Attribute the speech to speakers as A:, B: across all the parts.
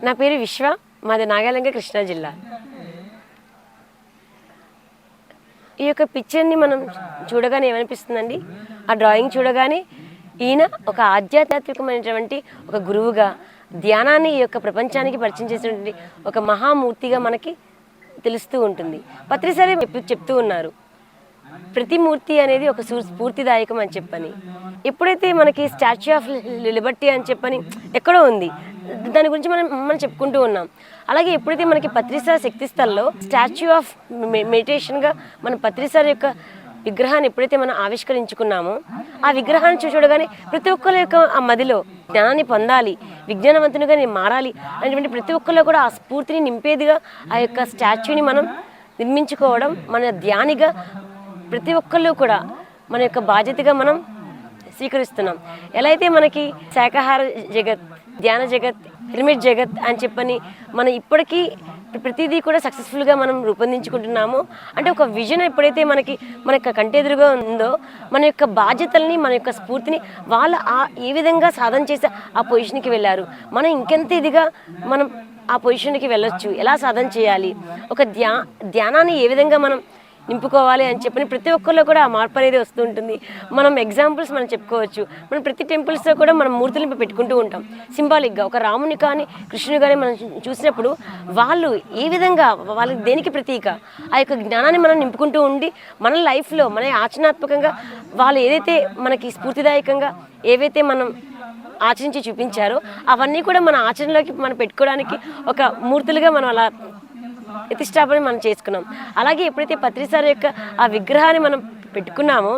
A: నా పేరు విశ్వ, మాది నాగాలంగ, కృష్ణా జిల్లా. ఈ యొక్క పిక్చర్ని మనం చూడగానే ఏమనిపిస్తుందండి, ఆ డ్రాయింగ్ చూడగానే ఈయన ఒక ఆధ్యాత్మికమైనటువంటి ఒక గురువుగా ధ్యానాన్ని ఈ యొక్క ప్రపంచానికి పరిచయం చేసినటువంటి ఒక మహామూర్తిగా మనకి తెలుస్తూ ఉంటుంది. పత్రిసారి చెప్తూ ఉన్నారు, ప్రతి మూర్తి అనేది ఒక స్ఫూర్తిదాయకం అని చెప్పని. ఎప్పుడైతే మనకి స్టాచ్యూ ఆఫ్ లిబర్టీ అని చెప్పని ఎక్కడో ఉంది, దాని గురించి మనం చెప్పుకుంటూ ఉన్నాం. అలాగే ఎప్పుడైతే మనకి పత్రిసార్ శక్తి స్థల్లో స్టాచ్యూ ఆఫ్ మెడిటేషన్గా మన పత్రిసార్ యొక్క విగ్రహాన్ని ఎప్పుడైతే మనం ఆవిష్కరించుకున్నామో, ఆ విగ్రహాన్ని చూడగానే ప్రతి ఒక్కరి యొక్క ఆ మదిలో జ్ఞానాన్ని పొందాలి, విజ్ఞానవంతునిగా నేను మారాలి అనేటువంటి ప్రతి ఒక్కరిలో కూడా ఆ స్ఫూర్తిని నింపేదిగా ఆ యొక్క స్టాచ్యూని మనం నిర్మించుకోవడం మన ధ్యానిగా ప్రతి ఒక్కళ్ళు కూడా మన యొక్క బాధ్యతగా మనం స్వీకరిస్తున్నాం. ఎలా అయితే మనకి శాకాహార జగత్, ధ్యాన జగత్, హెల్మెట్ జగత్ అని చెప్పని మనం ఇప్పటికీ ప్రతిదీ కూడా సక్సెస్ఫుల్గా మనం రూపొందించుకుంటున్నాము. అంటే ఒక విజన్ ఎప్పుడైతే మన యొక్క కంటెదురుగా ఉందో, మన యొక్క బాధ్యతల్ని, మన యొక్క స్ఫూర్తిని వాళ్ళు ఏ విధంగా సాధన చేసి ఆ పొజిషన్కి వెళ్ళారు, మనం ఇంకెంత ఇదిగా మనం ఆ పొజిషన్కి వెళ్ళొచ్చు, ఎలా సాధన చేయాలి, ఒక ధ్యానాన్ని ఏ విధంగా మనం నింపుకోవాలి అని చెప్పని ప్రతి ఒక్కరిలో కూడా ఆ మార్పు అనేది వస్తూ ఉంటుంది. మనం ఎగ్జాంపుల్స్ మనం చెప్పుకోవచ్చు. మనం ప్రతి టెంపుల్స్లో కూడా మనం మూర్తులను పెట్టుకుంటూ ఉంటాం సింబాలిక్గా. ఒక రాముని కానీ కృష్ణుని కానీ మనం చూసినప్పుడు వాళ్ళు ఏ విధంగా వాళ్ళకి దేనికి ప్రతీక ఆ యొక్క జ్ఞానాన్ని మనం నింపుకుంటూ ఉండి మన లైఫ్లో మన ఆచరణాత్మకంగా వాళ్ళు ఏదైతే మనకి స్ఫూర్తిదాయకంగా ఏవైతే మనం ఆచరించి చూపించారో అవన్నీ కూడా మన ఆచరణలోకి మనం పెట్టుకోవడానికి ఒక మూర్తులుగా మనం అలా ప్రతిష్టాపన మనం చేసుకున్నాం. అలాగే ఎప్పుడైతే పత్రిసార్ యొక్క ఆ విగ్రహాన్ని మనం పెట్టుకున్నామో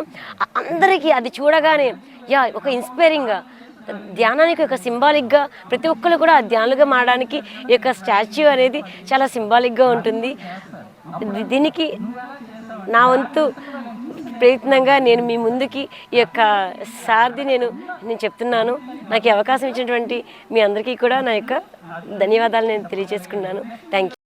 A: అందరికీ అది చూడగానే ఒక ఇన్స్పైరింగ్గా, ధ్యానానికి ఒక సింబాలిక్గా ప్రతి ఒక్కరు కూడా ఆ ధ్యానులుగా మారడానికి ఈ యొక్క స్టాచ్యూ అనేది చాలా సింబాలిక్గా ఉంటుంది. దీనికి నా వంతు ప్రయత్నంగా నేను మీ ముందుకి ఈ యొక్క సార్ది నేను చెప్తున్నాను. నాకు ఈ అవకాశం ఇచ్చినటువంటి మీ అందరికీ కూడా నా యొక్క ధన్యవాదాలు నేను తెలియజేసుకున్నాను. Thank you.